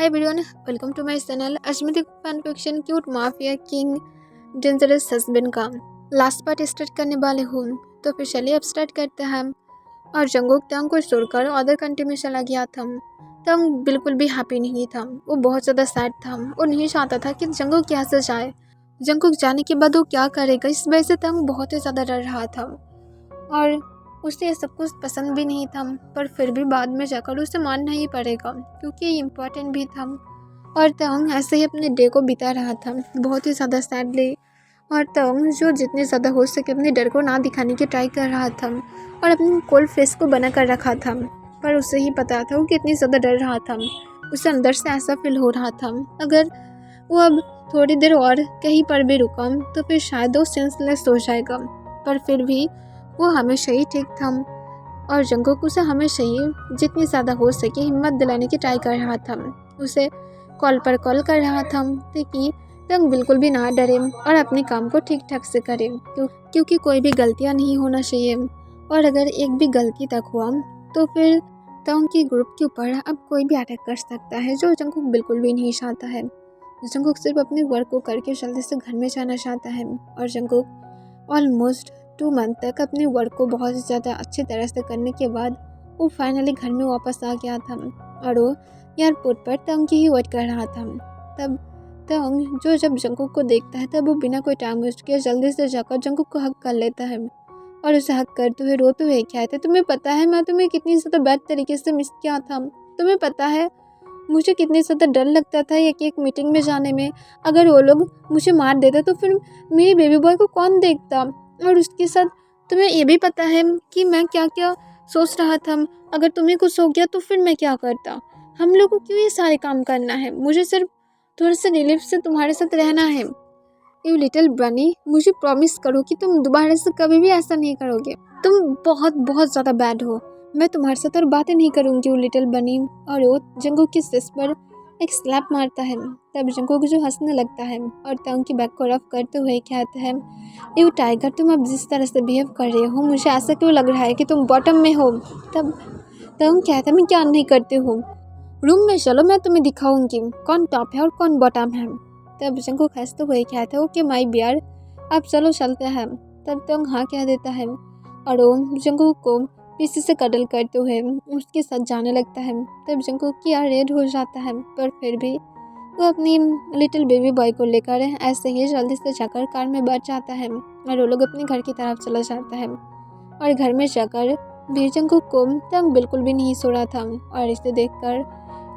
Hi everyone, welcome to my channel. आज मैं देखूँ fan fiction cute mafia king dangerous husband का last part start करने वाले हूँ। तो फिर चलिए अब स्टार्ट करते हैं। और जंगकुक तंग को छोड़कर अदर कंट्री में चला गया था। तंग बिल्कुल भी हैप्पी नहीं था, वो बहुत ज़्यादा सैड था। वो नहीं चाहता था कि जंगकुक यहाँ से जाए। जंगकुक जाने के बाद वो क्या करेगा, इस वजह से तंग बहुत ही ज़्यादा डर रहा था। और उसे ये सब कुछ पसंद भी नहीं था, पर फिर भी बाद में जाकर उसे मानना ही पड़ेगा क्योंकि ये इम्पोर्टेंट भी था। और तंग ऐसे ही अपने डे को बिता रहा था बहुत ही ज़्यादा सैडली। और तंग जो जितने ज़्यादा हो सके अपने डर को ना दिखाने की ट्राई कर रहा था और अपनी कोल्ड फेस को बना कर रखा था। पर उसे ही पता था वो कितनी ज़्यादा डर रहा था। उसे अंदर से ऐसा फील हो रहा था अगर वो अब थोड़ी देर और कहीं पर भी रुका तो फिर शायद वो सेंसलेस हो जाएगा। पर फिर भी वो हमेशा ही ठीक था और जंगकुक उसे हमेशा ही जितनी ज़्यादा हो सके हिम्मत दिलाने की ट्राई कर रहा था। उसे कॉल पर कॉल कर रहा था ताकि तंग बिल्कुल भी ना डरे और अपने काम को ठीक ठाक से करे क्योंकि कोई भी गलतियां नहीं होना चाहिए। और अगर एक भी गलती तक हुआ तो फिर तंग की ग्रुप के ऊपर अब कोई भी अटैक कर सकता है, जो जंगकुक बिल्कुल भी नहीं चाहता है। जंगकुक सिर्फ अपने वर्क को करके जल्दी से घर में जाना चाहता है। और जंगकुक ऑलमोस्ट 2 मंथ तक अपने वर्क को बहुत ज़्यादा अच्छी तरह से करने के बाद वो फाइनली घर में वापस आ गया था। और वो एयरपोर्ट पर तंग की ही वेट कर रहा था। तब तंग जो जब जंगकुक को देखता है तब वो बिना कोई टाइम वेस्ट किए जल्दी से जाकर जंगकुक को हक कर लेता है और उसे हक करते हुए रोते हुए कहते, तुम्हें पता है मैं तुम्हें कितनी ज़्यादा बैड तरीके से मिस किया था। तुम्हें पता है मुझे कितनी ज़्यादा डर लगता था एक मीटिंग में जाने में। अगर वो लोग मुझे मार देते तो फिर मेरे बेबी बॉय को कौन देखता। और उसके साथ तुम्हें ये भी पता है कि मैं क्या क्या सोच रहा था। अगर तुम्हें कुछ हो गया तो फिर मैं क्या करता। हम लोग को क्यों ये सारे काम करना है, मुझे सिर्फ थोड़े से रिलीफ से तुम्हारे साथ रहना है। यू लिटिल बनी, मुझे प्रॉमिस करो कि तुम दोबारा से कभी भी ऐसा नहीं करोगे। तुम बहुत बहुत ज़्यादा बैड हो, मैं तुम्हारे साथ और बातें नहीं करूँगी यू लिटिल बनी। और वो जंगकुक की सिस पर एक स्लैप मारता है। तब जंगकुक जो हंसने लगता है और तंग की बैक को रफ करते हुए कहते हैं, यू टाइगर, तुम अब जिस तरह से बिहेव कर रहे हो मुझे ऐसा क्यों लग रहा है कि तुम बॉटम में हो। तब तंग कहता है, मैं क्या नहीं करती हूँ, रूम में चलो मैं तुम्हें दिखाऊंगी कौन टॉप है और कौन बॉटम है। तब जंगकुक हंसते हुए कहता है, ओके माय बियर, अब चलो चलते हैं। तब तंग हाँ कह देता है और वो जंगकुक को पीछे से कटल करते हुए उसके साथ जाने लगता है। तब जंगकुक की यार रेड हो जाता है, पर फिर भी वो अपनी लिटिल बेबी बॉय को लेकर ऐसे ही जल्दी से जाकर कार में बैठ जाता है और वो लोग अपने घर की तरफ चला जाता है। और घर में जाकर भी जंगकुक को तंग बिल्कुल भी नहीं सो रहा था और इसे देखकर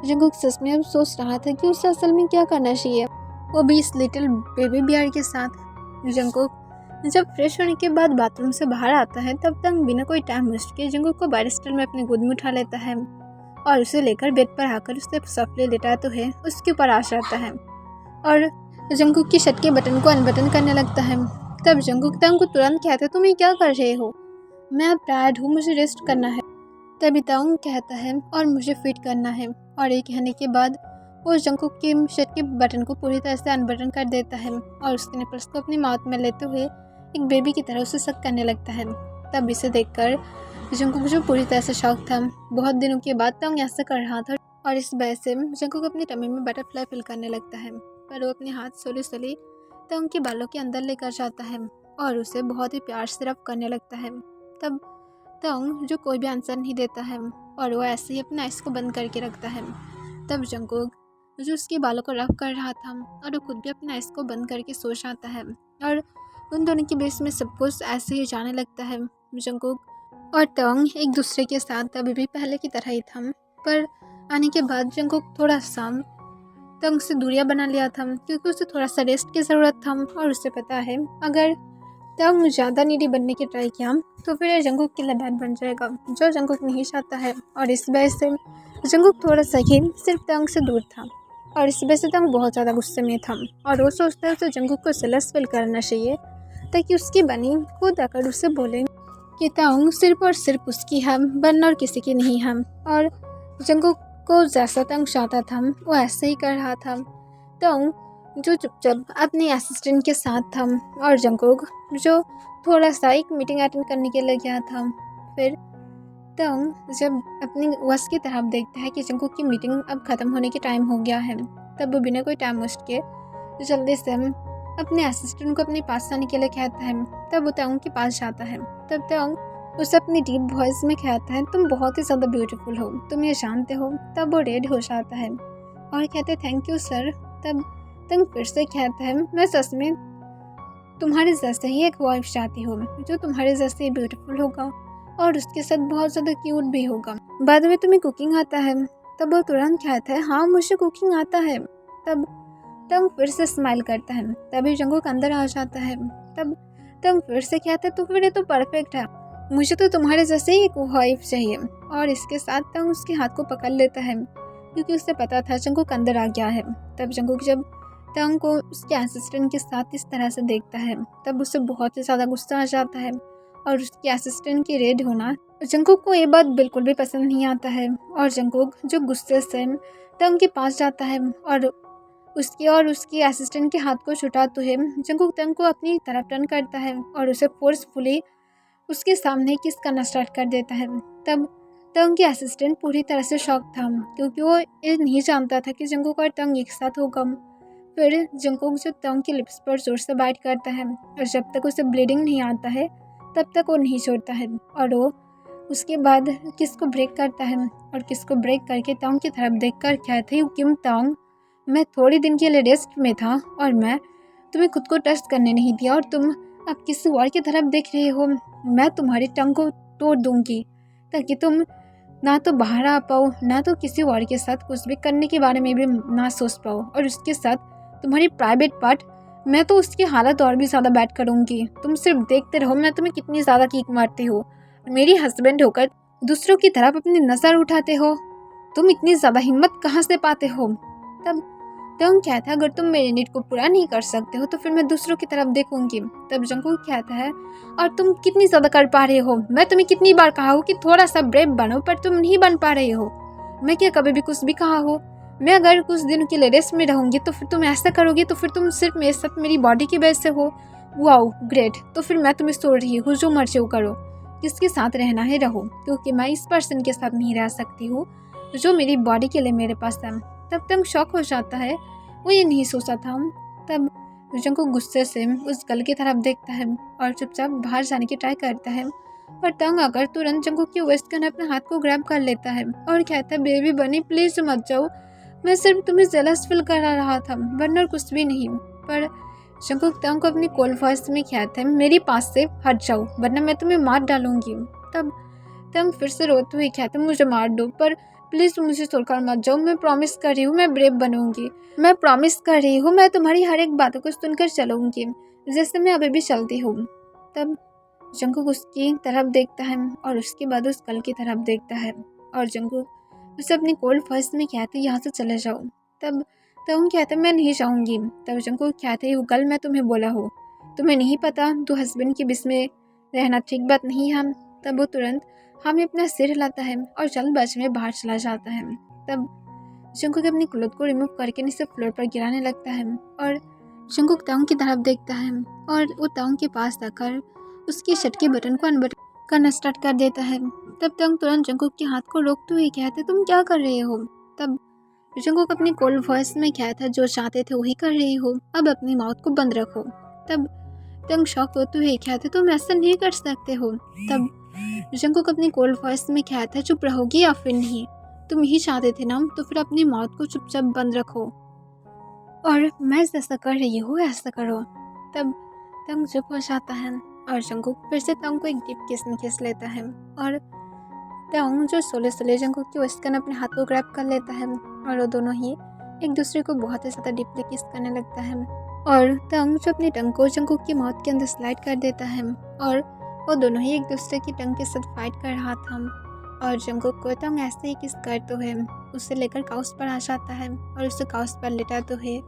जंगकुक सच में अब सोच रहा था कि उसे असल में क्या करना चाहिए, वो भी इस लिटिल बेबी बियर के साथ। जंगकुक जब फ्रेश होने के बाद बाथरूम से बाहर आता है तब तंग बिना कोई टाइम वेस्ट किए जंगकुक को बैरिस्टर में अपने गोद में उठा लेता है और उसे लेकर बेड पर आकर उसे सॉफ्टली लेटाते हुए उसके ऊपर आ जाता है और जंगकुक की शर्ट के बटन को अनबटन करने लगता है। तब जंगकुक तंग को तुरंत कहता है, तुम ये क्या कर रहे हो, मैं अब टायर्ड हूँ, मुझे रेस्ट करना है। तभी तंग कहता है और मुझे फिट करना है। और ये कहने के बाद वो जंगकुक के शर्ट के बटन को पूरी तरह से अनबटन कर देता है और उसके निपल्स को अपनी माउथ में लेते हुए एक बेबी की तरह उसे सक करने लगता है। तब इसे देखकर जंगकुक जो पूरी तरह से शॉक था, बहुत दिनों के बाद तंग ऐसा कर रहा था और इस वजह से जंगकुक अपनी टमी में बटरफ्लाई फील करने लगता है। पर वो अपने हाथ सोली सोली तंग के बालों के अंदर लेकर जाता है और उसे बहुत ही प्यार से रब करने लगता है। तब तंग जो कोई भी आंसर नहीं देता है और वो ऐसे ही अपने आइस को बंद करके रखता है। तब जंगकुक जो उसके बालों को रब कर रहा था और वो खुद भी अपने आइस को बंद करके सो जाता है और उन दोनों के बीच में सब कुछ ऐसे ही जाने लगता है। जंगकुक और तंग एक दूसरे के साथ अभी भी पहले की तरह ही था, पर आने के बाद जंगकुक थोड़ा सा तंग से दूरियां बना लिया था क्योंकि उसे थोड़ा सा रेस्ट की ज़रूरत था और उसे पता है अगर तंग ज़्यादा नीडी बनने की ट्राई किया तो फिर जंगकुक के लिए बैड बन जाएगा, जो जंगकुक नहीं चाहता है। और इस वजह से जंगकुक थोड़ा सा ही सिर्फ तंग से दूर था और इस वजह से तंग बहुत ज़्यादा गुस्से में था और वो सोचता है उसे जंगकुक को सेलस फील करना चाहिए ताकि उसकी बनी खुद आकर उसे बोले कि तंग सिर्फ और सिर्फ उसकी हम वरना और किसी की नहीं हम। और जंगकुक को जैसा तंग चाहता था वो ऐसे ही कर रहा था। तंग जो चुपचाप अपने असिस्टेंट के साथ था और जंगकुक जो थोड़ा सा एक मीटिंग अटेंड करने के लिए गया था। फिर तंग जब अपनी वॉच की तरफ देखता है कि जंगकुक की मीटिंग अब ख़त्म होने के टाइम हो गया है, तब वो बिना कोई टाइम वेस्ट के जल्दी से अपने असिस्टेंट को अपने पास आने के लिए कहता है। तब वो तंग के पास जाता है। तब तंग उसे अपनी डीप वॉइस में कहता है, तुम बहुत ही ज़्यादा ब्यूटीफुल हो, तुम ये जानते हो। तब वो रेड हो जाता है और कहते हैं थैंक यू सर। तब तंग फिर से कहता है, मैं सच में तुम्हारे जैसे ही एक वाइफ चाहती हूँ जो तुम्हारे जैसे ही ब्यूटीफुल होगा और उसके साथ बहुत ज़्यादा क्यूट भी होगा। बाद में तुम्हें कुकिंग आता है? तब वो तुरंत कहता है, हाँ मुझे कुकिंग आता है। तब तंग फिर से स्माइल करता है। तभी जंगकुक अंदर आ जाता है। तब तंग फिर से कहता है, तो फिर ये तो परफेक्ट है, मुझे तो तुम्हारे जैसे ही एक वाइफ चाहिए। और इसके साथ तंग उसके हाथ को पकड़ लेता है क्योंकि उसे पता था जंगकुक अंदर आ गया है। तब जंगकुक जब तंग को उसके असिस्टेंट के साथ इस तरह से देखता है तब उसे बहुत ही ज़्यादा गुस्सा आ जाता है और उसके असिस्टेंट की रेड होना जंगकुक को ये बात बिल्कुल भी पसंद नहीं आता है। और जंगकुक जो गुस्से से तंग के पास जाता है और उसकी असिस्टेंट के हाथ को छुटाते हुए जंगकुक तंग को अपनी तरफ टर्न करता है और उसे फोर्सफुली उसके सामने किस करना स्टार्ट कर देता है। तब तंग के असिस्टेंट पूरी तरह से शॉक था क्योंकि वो ये नहीं जानता था कि जंगकुक और तंग एक साथ होगा। फिर जंगकुक जो तंग के लिप्स पर जोर से बाइट करता है और जब तक उसे ब्लीडिंग नहीं आता है तब तक वो नहीं छोड़ता है। और वो उसके बाद किस को ब्रेक करता है और किस को ब्रेक करके तंग की तरफ देखकर कहते हैं, किम तंग, मैं थोड़े दिन के लिए रेस्ट में था और मैं तुम्हें खुद को टच करने नहीं दिया और तुम अब किसी और की तरफ देख रहे हो। मैं तुम्हारी टंग को तोड़ दूंगी ताकि तुम ना तो बाहर आ पाओ ना तो किसी और के साथ कुछ भी करने के बारे में भी ना सोच पाओ। और उसके साथ तुम्हारी प्राइवेट पार्ट, मैं तो उसकी हालत और भी ज़्यादा बैड करूँगी। तुम सिर्फ देखते रहो मैं तुम्हें कितनी ज़्यादा किक मारती हो। मेरी हस्बैंड होकर दूसरों की तरफ अपनी नज़र उठाते हो। तुम इतनी ज़्यादा हिम्मत कहाँ से पाते हो? तब तंग कहता है, अगर तुम मेरे नीड को पूरा नहीं कर सकते हो तो फिर मैं दूसरों की तरफ देखूंगी। तब जंगकुक कहता है, और तुम कितनी ज़्यादा कर पा रहे हो? मैं तुम्हें कितनी बार कहा हो कि थोड़ा सा ब्रेव बनो पर तुम नहीं बन पा रहे हो। मैं क्या कभी भी कुछ भी कहा हो? मैं अगर कुछ दिनों के लिए रेस्ट में रहूंगी तो फिर तुम ऐसा करोगे तो फिर तुम सिर्फ मेरे साथ मेरी बॉडी की वजह से हो। वाओ ग्रेट, तो फिर मैं तुम्हें छोड़ रही हूँ, जो मर्जी हो करो, किसके साथ रहना है रहो, क्योंकि मैं इस पर्सन के साथ नहीं रह सकती हूँ जो मेरी बॉडी के लिए मेरे पास है। तब तंग शॉक हो जाता है, वो ये नहीं सोचा था। तब जंगकुक गुस्से से उस गर्ल की तरफ देखता है और चुपचाप बाहर जाने की ट्राई करता है पर तंग आकर तुरंत जंगकुक की वेस्ट करने अपने हाथ को ग्रैब कर लेता है और कहता है, बेबी बनी प्लीज मत जाओ, मैं सिर्फ तुम्हें जेलस फील करा रहा था वरना कुछ भी नहीं। पर जंगकुक तंग को अपनी कोल्ड वॉइस में कहता है, मेरे पास से हट जाओ वरना मैं तुम्हें मार डालूंगी। तब तंग फिर से रोते हुए कहते, मुझे मार दो पर प्लीज़ मुझे छोड़कर मत जाओ, मैं प्रॉमिस कर रही हूँ मैं ब्रेव बनूंगी, मैं प्रॉमिस कर रही हूँ मैं तुम्हारी हर एक बातों को सुनकर चलूंगी जैसे मैं अभी भी चलती हूँ। तब जंगकुक उसकी तरफ देखता है और उसके बाद उस कल की तरफ देखता है और जंगकुक उसे अपनी कोल्ड वॉइस में कहते, यहाँ से चले जाओ। तब तंग कहते, मैं नहीं जाऊँगी। तब जंगकुक कहते, वो कल मैं तुम्हें बोला हो, तुम्हें नहीं पता तो हस्बैंड के बीच में रहना ठीक बात नहीं है। तब वो तुरंत हमें अपना सिर हिलाता है और जल्दबाजी में बाहर चला जाता है। तब जंगकुक अपनी क्लोथ को रिमूव करके नीचे फ्लोर पर गिराने लगता है और जंगकुक तंग की तरफ देखता है और वो तंग के पास आकर उसकी शर्ट के बटन को अनबटन करना स्टार्ट कर देता है। तब तंग तुरंत जंगकुक के हाथ को रोकते हुए कहते, तुम क्या कर रहे हो? तब जंगकुक अपनी कोल्ड वॉइस में कहता, जो चाहते थे वही कर रही हो, अब अपनी माउथ को बंद रखो। तब तंग शॉक होते हुए कहते, तुम ऐसा नहीं कर सकते हो। तब जंगकुक अपनी कोल्ड वॉइस में कहता है, चुप रहोगी या फिर नहीं? तुम यही चाहते थे ना, तो फिर अपनी माउथ को चुपचाप बंद रखो और मैं जैसा कर रही हूँ ऐसा करो। तब तंग चुप हो जाता है और जंगकुक फिर से तंग को एक डीप किस में खींच लेता है और तंग जो सोले सोले जंगकुक की वेस्ट अपने हाथ को ग्रैब कर लेता है और वो दोनों ही एक दूसरे को बहुत ही ज़्यादा डीपली किस करने लगता है और तंग जो अपनी टंग को जंगकुक की माउथ के अंदर स्लाइड कर देता है और वो दोनों ही एक दूसरे की टंग के साथ फाइट कर रहा था और जंगकुक को तंग ऐसे ही किस करते हुए उसे लेकर काउस पर आ जाता है और उसे काउस पर लेटाते हुए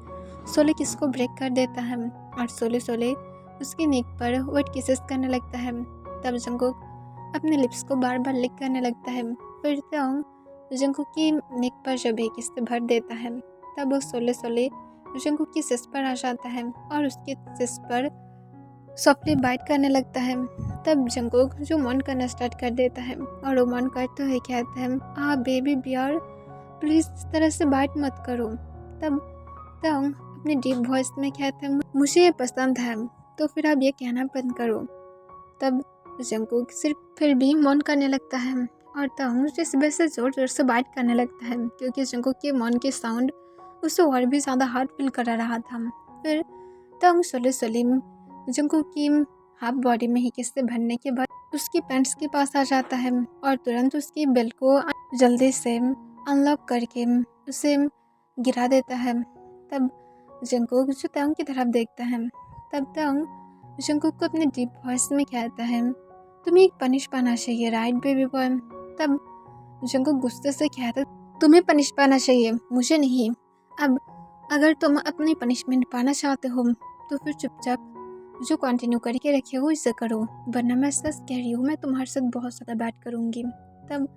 सोले किस को ब्रेक कर देता है और सोले सोले उसके नेक पर वेट किसेस करने लगता है। तब जंगकुक अपने लिप्स को बार बार लिक करने लगता है। फिर तंग जंगकुक की नेक पर जब एक किस भर देता है तब वो सोले सोले जंगकुक की सिस पर आ जाता है और उसके सिस पर सॉफ्टली बाइट करने लगता है। तब जंगकुक जो मॉन करना स्टार्ट कर देता है और वो मॉन करते हुए कहते हैं, बेबी बियर प्लीज़ इस तरह से बाइट मत करो। तब तंग अपने डीप वॉइस में कहते हैं, मुझे ये पसंद है तो फिर आप ये कहना बंद करो। तब जंगकुक सिर्फ फिर भी मौन करने लगता है और तंग जिस वजह से ज़ोर ज़ोर से बाइट करने लगता है क्योंकि जंगकुक के मौन के साउंड उसे और भी ज़्यादा हार्ड फील करा रहा था। फिर तंग स्लोली स्लोली जंगकुक की हाफ बॉडी में ही किस्से भरने के बाद उसकी पैंट्स के पास आ जाता है और तुरंत उसकी बेल्ट को जल्दी से अनलॉक करके उसे गिरा देता है। तब जंगकुक जो तंग की तरफ देखता है, तब तंग जंगकुक को अपने डीप वॉइस में कहता है, तुम्हें एक पनिश पाना चाहिए राइट बेबी बॉय। तब जंगकुक गुस्से से कहता है, तुम्हें पनिश पाना चाहिए, मुझे नहीं। अब अगर तुम अपनी पनिशमेंट पाना चाहते हो तो फिर चुपचाप जो कंटिन्यू करके रखे हो इसे करो, वरना मैं सच कह रही हूँ, मैं तुम्हारे साथ बहुत ज़्यादा बैट करूँगी। तब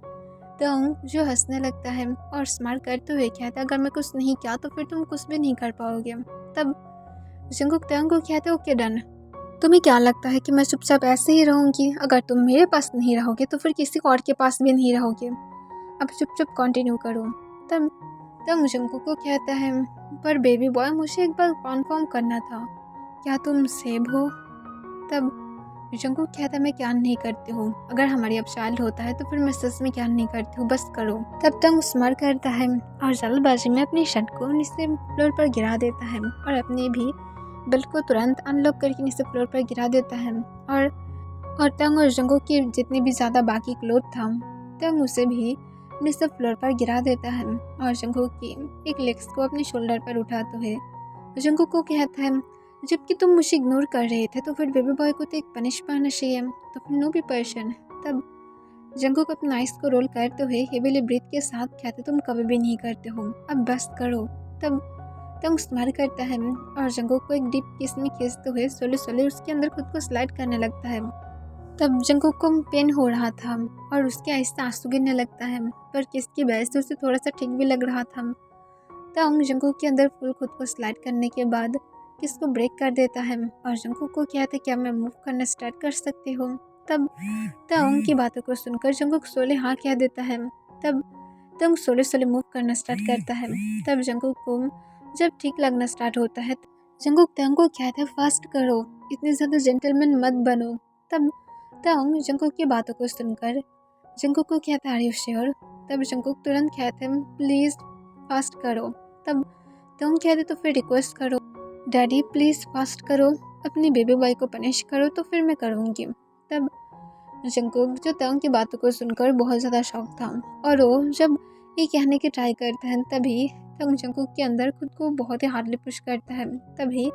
तंग जो हंसने लगता है और स्माइल करते हुए कहता है, अगर मैं कुछ नहीं किया तो फिर तुम कुछ भी नहीं कर पाओगे। तब जंगकुक तंग को कहते, ओके डन। तुम्हें क्या लगता है कि मैं चुपचाप ऐसे ही रहूँगी? अगर तुम मेरे पास नहीं रहोगे तो फिर किसी और के पास भी नहीं रहोगे। अब चुपचाप कंटिन्यू करो। तब तंग जंगकुक को कहता है, पर बेबी बॉय मुझे एक बार कन्फर्म करना था, क्या तुम सेब हो? तब जंगकुक कहता है, मैं क्या नहीं करती हूँ, अगर हमारी अब चाइल्ड होता है तो फिर मैं सच में क्या नहीं करती हूँ, बस करो। तब तंग स्माइल करता है और जल्दबाजी में अपनी शर्ट को नीचे फ्लोर पर गिरा देता है और अपनी भी बेल्ट को तुरंत अनलॉक करके नीचे फ्लोर पर गिरा देता है और तंग और जंगकुक की जितनी भी ज़्यादा बाकी क्लोथ था तंग उसे भी नीचे फ्लोर पर गिरा देता है और जंगकुक की एक लेग्स को अपने शोल्डर पर उठाते हुए जंगकुक को कहता है, जबकि तुम मुझे इग्नोर कर रहे थे तो फिर बेबी बॉय को तो एक पनिश पाना चाहिए, तो फिर नो बी पर्सन। तब जंगकुक अपना आइस को रोल करते हुए हेवीली ब्रीथ के साथ कहते, तुम कभी भी नहीं करते हो, अब बस करो। तब तंग स्माइल करता है और जंगकुक को एक डीप किस में खींचते हुए स्लोली स्लोली उसके अंदर खुद को स्लाइड करने लगता है। तब जंगकुक को पेन हो रहा था और उसके आइस से आंसू गिरने लगता है, पर किस की वजह से उसे थोड़ा सा ठीक भी लग रहा था। तंग जंगकुक के अंदर फुल खुद को स्लाइड करने के बाद किस को ब्रेक कर देता है और जंगकुक को कहता है, क्या मैं मूव करना स्टार्ट कर सकती हूँ? तब तंग की बातों को सुनकर जंगकुक सोले हाँ कह देता है। तब तंग सोले सोले मूव करना स्टार्ट करता है। तब जंगकुक को जब ठीक लगना स्टार्ट होता है जंगकुक तंग को कहता है, फास्ट करो, इतने ज़्यादा जेंटलमैन मत बनो। तब तंग जंगकुक की बातों को सुनकर जंगकुक को कहता है, आर यू श्योर? तब जंगकुक तुरंत कहते हैं, प्लीज़ फास्ट करो। तब तंग कहते, तो फिर रिक्वेस्ट करो, डैडी प्लीज़ फास्ट करो, अपने बेबी बॉय को पनिश करो तो फिर मैं करूँगी। तब जंगकुक जो तंग की बातों को सुनकर बहुत ज़्यादा शॉक था और वो जब ये कहने की ट्राई करता है तभी तंग जंगकुक के अंदर खुद को बहुत ही हार्डली पुश करता है। तभी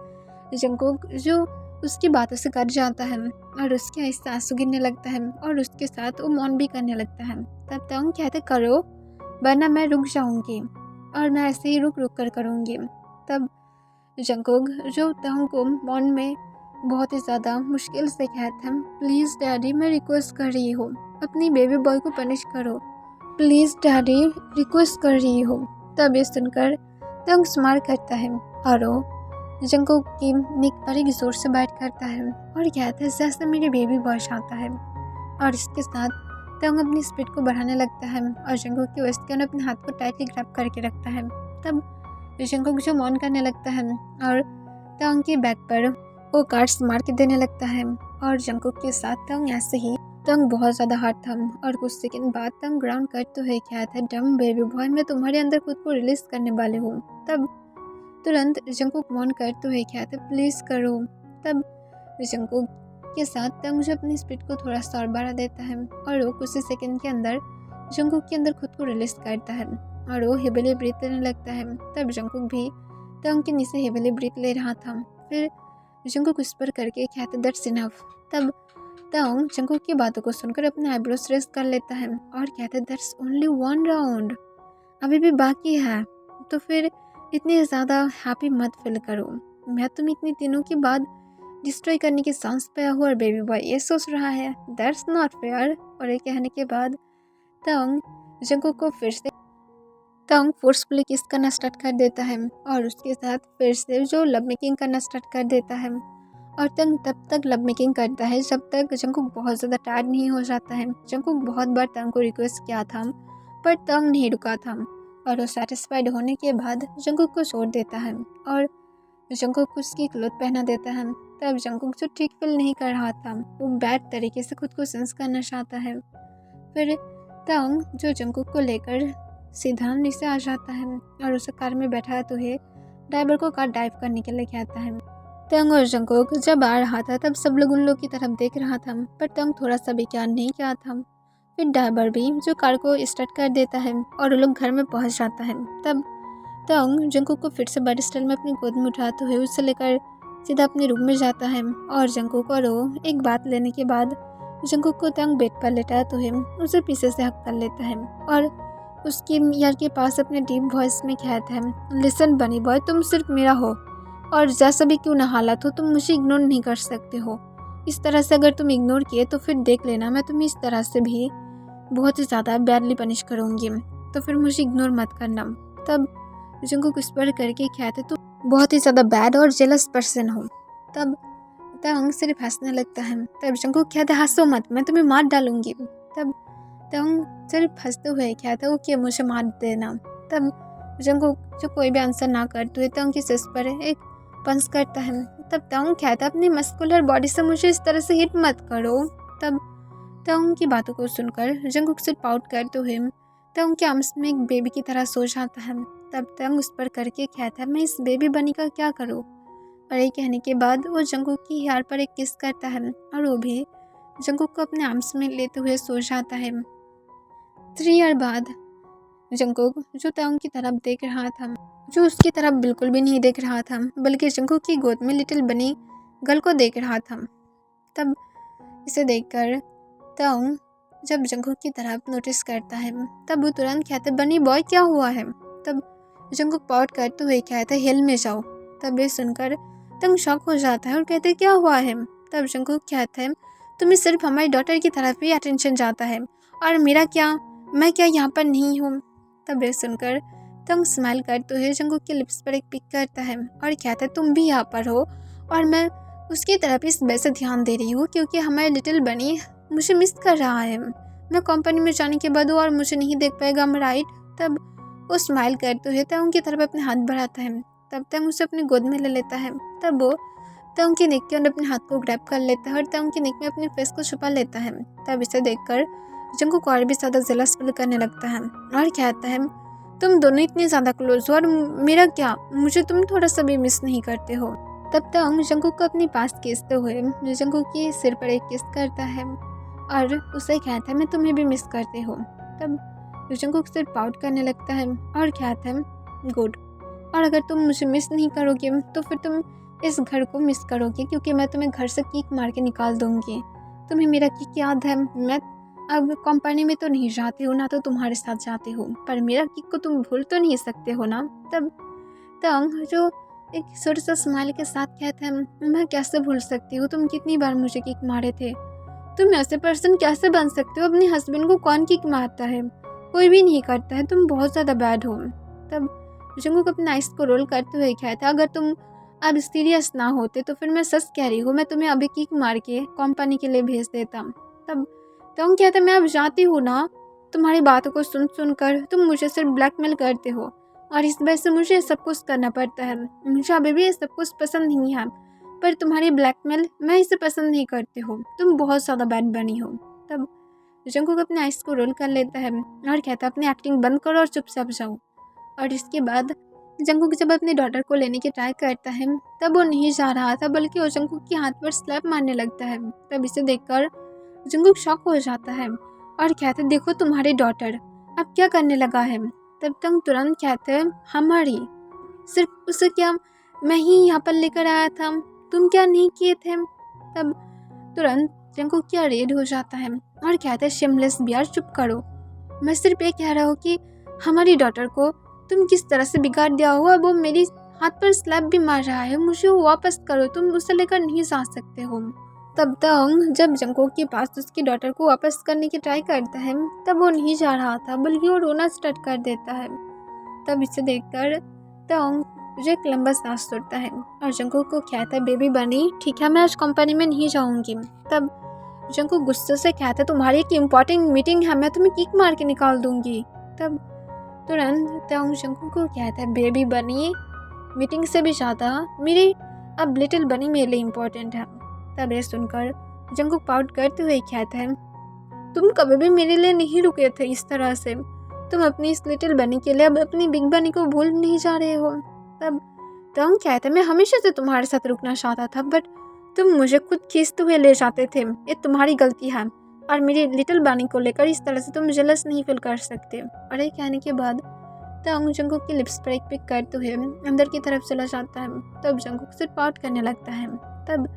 जंगकुक जो उसकी बातों से कर जाता है और उसके आइस से आंसू गिरने लगता है और उसके साथ वो मौन भी करने लगता है। तब तंग कहते, करो वरना मैं रुक जाऊँगी और मैं ऐसे ही रुक रुक कर करूँगी। तब जंगकुक जो तंग को मौन में बहुत ही ज़्यादा मुश्किल से कहता है, प्लीज़ डैडी मैं रिक्वेस्ट कर रही हूँ, अपनी बेबी बॉय को पनिश करो, प्लीज़ डैडी रिक्वेस्ट कर रही हूँ। तब ये सुनकर तंग स्माइल करता है और वो जंगकुक की नेक पर एक जोर से बाइट करता है और कहता है, जैसे मेरे बेबी बॉय चाहता है। और इसके साथ तंग अपनी स्पीड को बढ़ाने लगता है और जंगकुक की वेस्ट के अंदर अपने हाथ को टाइटली ग्रैब करके रखता है। तब जंगकुक जो मौन करने लगता है और तंग के बैक पर वो कार्ड्स मार के देने लगता है और जंगकुक के साथ तंग ऐसे ही तंग बहुत ज़्यादा हार्ड था और कुछ सेकंड बाद तंग ग्राउंड करते हुए कहता है, डम बेबी बॉय मैं तुम्हारे अंदर खुद को रिलीज करने वाले हूँ। तब तुरंत जंगकुक मौन करते हुए कहता है, प्लीज़ करो। तब जंगकुक के साथ तंग जो अपनी स्पीड को थोड़ा सा और बढ़ा देता है और वो कुछ ही सेकंड के अंदर जंगकुक के अंदर खुद को रिलीज करता है और वो हेवीली ब्रीथ लेने लगता है। तब जंगकुक भी तंग के नीचे हेवीली ब्रीथ ले रहा था। फिर जंगकुक विस्पर करके कहता है, दैट्स इनफ। तब तंग जंगकुक की बातों को सुनकर अपने आईब्रोज रेस कर लेता है और कहता है, दैट्स ओनली वन राउंड, अभी भी बाकी है, तो फिर इतनी ज़्यादा हैप्पी मत फील करो, मैं तुम इतने दिनों के बाद डिस्ट्रॉय करने की सांस पे हूँ और बेबी बॉय ये सोच रहा है, दैट्स नॉट फेयर। और ये कहने के बाद तंग जंगकुक को फिर से तंग फोर्सफुली किस करना स्टार्ट कर देता है और उसके साथ फिर से जो लव मेकिंग करना स्टार्ट कर देता है और तंग तब तक लव मेकिंग करता है जब तक जंगकुक बहुत ज़्यादा टायर्ड नहीं हो जाता है। जंगकुक बहुत बार तंग को रिक्वेस्ट किया था पर तंग नहीं रुका था और वो सेटिस्फाइड होने के बाद जंगकुक को छोड़ देता है और जंगकुक उसकी क्लोथ पहना देता है। तब जंगकुक जो ठीक फील नहीं कर रहा था वो बैड तरीके से खुद को सेंस करना चाहता है। फिर तंग जो जंगकुक को लेकर सीधा नीचे आ जाता है और उसे कार में बैठा तो है ड्राइवर को कार ड्राइव करने के लिए कहता है। तंग और जंगकुक जब आ रहा था तब सब लोग उन लोग की तरफ देख रहा था पर तंग थोड़ा सा भी क्या नहीं किया था। फिर ड्राइवर भी जो कार को स्टार्ट कर देता है और वो लोग घर में पहुंच जाता है। तब तंग जंगकुक को फिर से बड़े स्टाइल में अपनी गोद में उठाते हुए उसे लेकर सीधा अपने रूम में जाता है और जंगकुक और वो एक बात लेने के बाद जंगकुक को तंग बेड पर लेटाते हुए उसे पीछे से हक कर लेता है और उसकी ईयर के पास अपने डीप वॉइस में कहता है, लिसन बनी बॉय, तुम सिर्फ मेरा हो और जैसा भी क्यों ना हालत हो तुम मुझे इग्नोर नहीं कर सकते हो। इस तरह से अगर तुम इग्नोर किए तो फिर देख लेना मैं तुम्हें इस तरह से भी बहुत ही ज़्यादा बैडली पनिश करूँगी, तो फिर मुझे इग्नोर मत करना। तब जंगकुक उस पर करके कहते तो बहुत ही ज़्यादा बैड और जेलस पर्सन हो। तब तंग सिर्फ हंसने लगता है। तब जंगकुक कहता है, हंसो मत, मैं तुम्हें मार डालूंगी। तब तंग सिर्फ हंसते हुए कहता है, ओके मुझे मार देना। तब जंगकुक जो कोई भी आंसर ना करते हुए तंग की सिर पर एक पंच करता है। तब तंग कहता है, अपनी मस्कुलर बॉडी से मुझे इस तरह से हिट मत करो। तब तंग की बातों को सुनकर जंगकुक सिर्फ आउट करते हुए तंग के आर्म्स में एक बेबी की तरह सो जाता है। तब तंग उस पर करके कहता है, मैं इस बेबी बनी का क्या करूँ। और ये कहने के बाद वो जंगकुक की हेयर पर एक किस करता है और वो भी जंगकुक को अपने आर्म्स में लेते हुए सो जाता है। 3 ईयर बाद जंगकुक जो तंग की तरफ देख रहा था, जो उसकी तरफ बिल्कुल भी नहीं देख रहा था बल्कि जंगकुक की गोद में लिटिल बनी गर्ल को देख रहा था। तब इसे देखकर तंग जब जंगकुक की तरफ नोटिस करता है तब वो तुरंत कहते, बनी बॉय क्या हुआ है। तब जंगकुक पाउट करते हुए कहता है, हिल में जाओ। तब ये सुनकर तंग शॉक हो जाता है और कहते, क्या हुआ है। तब जंगकुक कहता है, तुम्हें सिर्फ हमारी डॉटर की तरफ ही अटेंशन जाता है और मेरा क्या, मैं क्या यहाँ पर नहीं हूँ। तब ये सुनकर तंग स्माइल करते हुए जंगकुक के लिप्स पर एक पिक करता है और कहता है, तुम भी यहाँ पर हो और मैं उसकी तरफ इस वजह से ध्यान दे रही हूँ क्योंकि हमारे लिटिल बनी मुझे मिस कर रहा है। मैं कंपनी में जाने के बाद और मुझे नहीं देख पाएगा, मैं राइट। तब वो स्माइल करते हुए तंग की तरफ अपने हाथ बढ़ाता है। तब तंग उसे अपनी गोद में ले लेता है। तब वो तंग की नेक के अंदर अपने हाथ को ग्रैब कर लेता है और तंग की नेक में अपने फेस को छुपा लेता है। तब इसे देखकर जंगकुक और भी ज़्यादा जेलस फील करने लगता है और कहता है, तुम दोनों इतने ज़्यादा क्लोज हो और मेरा क्या, मुझे तुम थोड़ा सा भी मिस नहीं करते हो। तब तंग जंगकुक को अपने पास खींचते हुए जंगकुक के सिर पर एक किस करता है और उसे कहता है, मैं तुम्हें भी मिस करती हूँ। तब जंगकुक सिर्फ पाउट करने लगता है और कहता है, गुड, और अगर तुम मुझे मिस नहीं करोगे तो फिर तुम इस घर को मिस करोगे क्योंकि मैं तुम्हें घर से किक मार के निकाल दूंगी। तुम्हें मेरा किक याद है, मैं अब कंपनी में तो नहीं जाती हूँ ना तो तुम्हारे साथ जाती हूँ, पर मेरा किक को तुम भूल तो नहीं सकते हो ना। तब तंग जो एक छोटे सा स्माइल के साथ कहता है, मैं कैसे भूल सकती हूँ, तुम कितनी बार मुझे किक मारे थे। तुम ऐसे पर्सन कैसे बन सकते हो, अपने हस्बैंड को कौन किक मारता है, कोई भी नहीं करता है, तुम बहुत ज़्यादा बैड हो। तब जंगकुक अपने आइस को रोल करते हुए कहता है, अगर तुम अब सीरियस ना होते तो फिर मैं सच कह रही हूँ, मैं तुम्हें अभी किक मार के कंपनी के लिए भेज देता। तब तंग कहता है, मैं अब जाती हूँ ना, तुम्हारी बातों को सुन सुन कर तुम मुझे सिर्फ ब्लैकमेल करते हो और इस वजह से मुझे सब कुछ करना पड़ता है। मुझे अभी भी ये सब कुछ पसंद नहीं है, पर तुम्हारी ब्लैकमेल मैं इसे पसंद नहीं करती हूँ, तुम बहुत ज़्यादा बैड बनी हो। तब जंगकुक अपने आइस को रोल कर लेता है और कहता है, अपनी एक्टिंग बंद करो और चुपचाप जाओ। और इसके बाद जंगकुक जब अपने डॉटर को लेने की ट्राई करता है तब वो नहीं जा रहा था बल्कि वो जंगकुक के हाथ पर स्लैप मारने लगता है। तब इसे देखकर जंगकुक शॉक हो जाता है और कहते, देखो तुम्हारी डॉटर अब क्या करने लगा है। तब तंग तुरंत कहते हैं, हमारी, सिर्फ उसे क्या मैं ही यहाँ पर लेकर आया था, तुम क्या नहीं किए थे। तब तुरंत जंगकुक क्या रेड हो जाता है और कहते हैं, शेमलेस बियर, चुप करो, मैं सिर्फ ये कह रहा हूँ कि हमारी डॉटर को तुम किस तरह से बिगाड़ दिया हो, अब वो मेरी हाथ पर स्लैप भी मार रहा है, मुझे वो वापस करो, तुम उसे लेकर नहीं जा सकते हो। तब तंग जब जंगकुक के पास उसकी डॉटर को वापस करने की ट्राई करता है तब वो नहीं जा रहा था बल्कि वो रोना स्टार्ट कर देता है। तब इसे देखकर तंग जो एक लंबा सांस छोड़ता है और जंगकुक को कहता है बेबी बनी ठीक है मैं आज कंपनी में नहीं जाऊंगी। तब जंगकुक गुस्से से कहता है तुम्हारी एक इम्पोर्टेंट मीटिंग है, मैं तुम्हें किक मार के निकाल दूंगी। तब तुरंत तंग जंगकुक को कहता है बेबी बनी मीटिंग से भी ज़्यादा मेरी अब लिटिल बनी मेरे लिए इम्पोर्टेंट है। तब ये सुनकर जंगकुक पाउट करते हुए कहता है तुम कभी भी मेरे लिए नहीं रुके थे इस तरह से, तुम अपनी इस लिटिल बनी के लिए अब अपनी बिग बनी को भूल नहीं जा रहे हो। तब तंग कहता है मैं हमेशा से तुम्हारे साथ रुकना चाहता था बट तुम मुझे खुद खींचते हुए ले जाते थे, ये तुम्हारी गलती है और मेरी लिटिल बनी को लेकर इस तरह से तुम जेलस नहीं फील कर सकते। और ये कहने के बाद तंग जंगकुक की लिप्स पर एक पिक करते हुए अंदर की तरफ चला जाता है। तब जंगकुक सिर पाउट करने लगता है। तब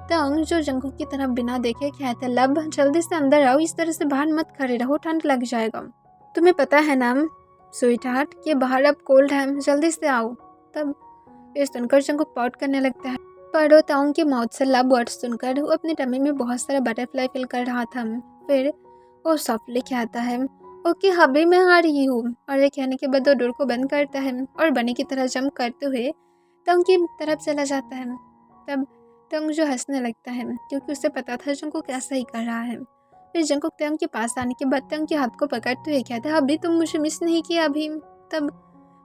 तंग जो जंगकुक की तरफ बिना देखे कहते लब जल्दी से अंदर आओ, इस तरह से बाहर मत खड़े रहो, ठंड लग जाएगा। तुम्हें पता है ना स्वीट हार्ट कि बाहर अब कोल्ड है, जल्दी से आओ। तब ये सुनकर जंगकुक पाउट करने लगता है पर वो तंग की माउथ से लब वर्ड सुनकर वो अपने टमी में बहुत सारा बटरफ्लाई फील कर रहा था। फिर वो सॉफ्टली कहता है ओके हबी मैं आ रही हूँ, और ये कहने के बाद वो डोर को बंद करता है और बनी की तरह जंप करते हुए तंग की तरफ चला जाता है। तब तंग जो हंसने लगता है क्योंकि उसे पता था जंगकुक ऐसा ही कर रहा है। फिर जंगकुक तंग के पास आने के बाद तंग के हाथ को पकड़ते हुए कहता है अभी तुम मुझे मिस नहीं किया अभी। तब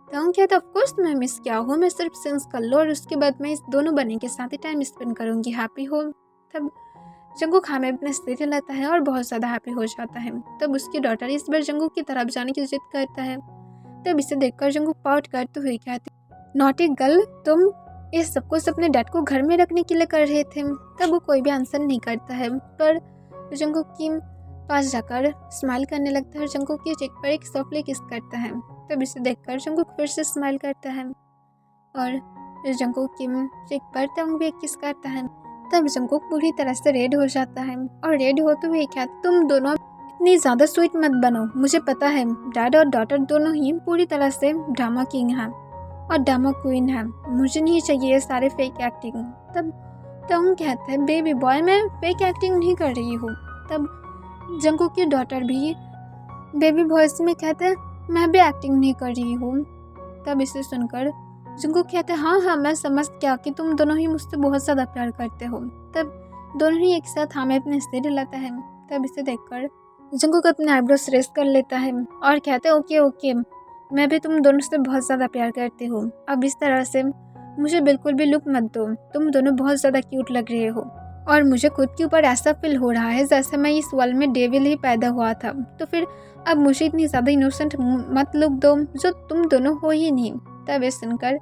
तंग कहता ऑफ कोर्स मैं मिस किया हूँ, मैं सिर्फ सेंस कर लो और उसके बाद मैं इस दोनों बनी के साथ ही टाइम स्पेंड करूँगी, हैप्पी हो। तब जंगकुक हाँ में अपने स्थिर लाता है और बहुत ज़्यादा हैप्पी हो जाता है। तब उसकी डॉटर इस बार जंगकुक की तरफ जाने की जिद करता है। तब इसे देखकर जंगकुक पाउट करते हुए कहती नॉटी गर्ल तुम इस सब कुछ अपने डैड को घर में रखने के लिए कर रहे थे। तब वो कोई भी आंसर नहीं करता है पर जंगकुक के पास जाकर स्माइल करने लगता है और जंगकुक की चेक पर एक सॉफ्टली किस करता है। तब इसे देखकर जंगकुक फिर से स्माइल करता है और जंगकुक की चेक पर तंग भी एक किस करता है। तब जंगकुक पूरी तरह से रेड हो जाता है और रेड होते हुए कहता तुम दोनों इतनी ज़्यादा स्वीट मत बनो, मुझे पता है डैड और डॉटर दोनों ही पूरी तरह से ड्रामा किंग हैं और ड्रामा क्वीन है, मुझे नहीं चाहिए ये सारे फेक एक्टिंग। तब तंग कहता है बेबी बॉय मैं फेक एक्टिंग नहीं कर रही हूँ। तब जंगकुक की डॉटर भी बेबी वॉइस में कहता है मैं भी एक्टिंग नहीं कर रही हूँ। तब इसे सुनकर जंगकुक कहते हैं हाँ मैं समझ गया कि तुम दोनों ही मुझसे बहुत ज़्यादा प्यार करते हो। तब दोनों ही एक साथ हाँ में अपने सिर हिलाता है। तब इसे देखकर जंगकुक अपने आईब्रोज रेस कर लेता है और कहते हैं ओके ओके मैं भी तुम दोनों से बहुत ज़्यादा प्यार करती हूँ, अब इस तरह से मुझे बिल्कुल भी लुक मत दो, तुम दोनों बहुत ज़्यादा क्यूट लग रहे हो और मुझे खुद के ऊपर ऐसा फील हो रहा है जैसे मैं इस वर्ल्ड में डेविल ही पैदा हुआ था, तो फिर अब मुझे इतनी ज़्यादा इनोसेंट मत लुक दो जो तुम दोनों हो ही नहीं। तब ये सुनकर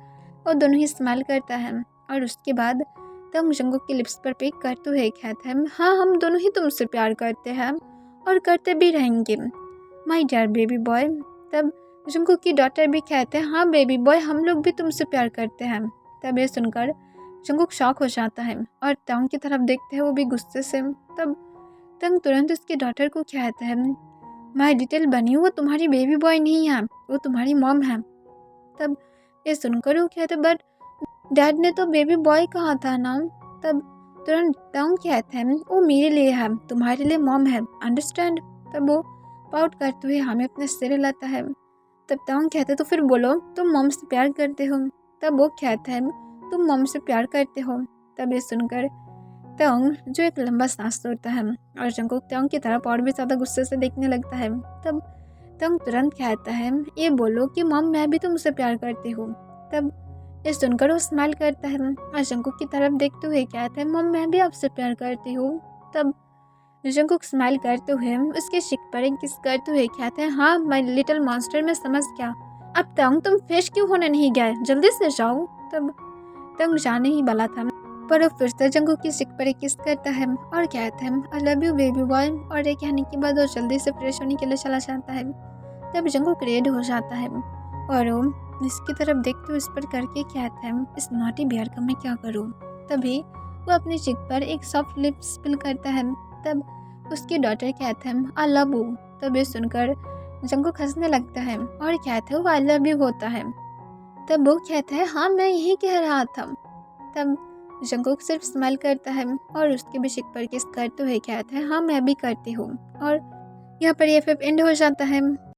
वो दोनों ही स्माइल करता है और उसके बाद तब जंगकुक की लिप्स पर पिक करते हुए कहता है हाँ हम दोनों ही तुमसे प्यार करते हैं और करते भी रहेंगे माय डियर बेबी बॉय। तब जंगकुक की डॉटर भी कहते हैं हाँ बेबी बॉय हम लोग भी तुमसे प्यार करते हैं। तब ये सुनकर जंगकुक शॉक हो जाता है और तंग की तरफ देखते हैं वो भी गुस्से से। तब तंग तुरंत उसकी डॉटर को कहता है माय डिटेल बनी वो तुम्हारी बेबी बॉय नहीं है, वो तुम्हारी मॉम है। तब ये सुनकर वो कहते बट डैड ने तो बेबी बॉय कहा था ना। तब तुरंत तंग कहते हैं वो मेरे लिए है, तुम्हारे लिए मॉम है, अंडरस्टैंड। तब वो पाउट करते हुए हमें अपने सिर हिलाता है। तब तंग कहते तो फिर बोलो तुम मॉम से प्यार करते हो। तब वो कहता है तुम मॉम से प्यार करते हो। तब ये सुनकर तंग जो एक लंबा सांस छोड़ता है और जंगकुक तंग की तरफ और भी ज़्यादा गुस्से से देखने लगता है। तब तंग तुरंत कहता है ये बोलो कि मॉम मैं भी तुमसे प्यार करती हूँ। तब ये सुनकर वो स्माइल करता है और जंगकुक की तरफ देखते हुए कहता है मॉम मैं भी आपसे प्यार करती हूँ। तब जंगकुक स्माइल करते हुए उसके शिक पर एक किस करते हुए कहते हैं हाँ माय लिटिल मॉन्स्टर मैं समझ गया, अब तंग तुम फ्रेश क्यों होने नहीं गए, जल्दी से जाओ। तब तंग जाने ही वाला था पर वो फिर से जंगकुक की शिक पर एक किस करता है और कहता है I love you baby boy, और ये कहने के बाद वो जल्दी से फ्रेश होने के लिए चला जाता है। तब जंगकुक रेड हो जाता है और वो इसकी तरफ देखते हुए इस पर करके कहता है इस नॉटी बियर का मैं क्या करूँ। तभी वो अपनी चिक पर एक सॉफ्ट लिप स्पिल करता है। तब उसकी डॉटर कहता है आई लव यू। तब ये सुनकर जंगकुक हंसने लगता है और कहता है वो आई लव यू होता है। तब वो कहता है हाँ मैं यही कह रहा था। तब जंगकुक सिर्फ स्माइल करता है और उसके भी शिक पर किस करते हुए कहता है हाँ मैं भी करती हूँ। और यहाँ पर ये फिल्म एंड हो जाता है।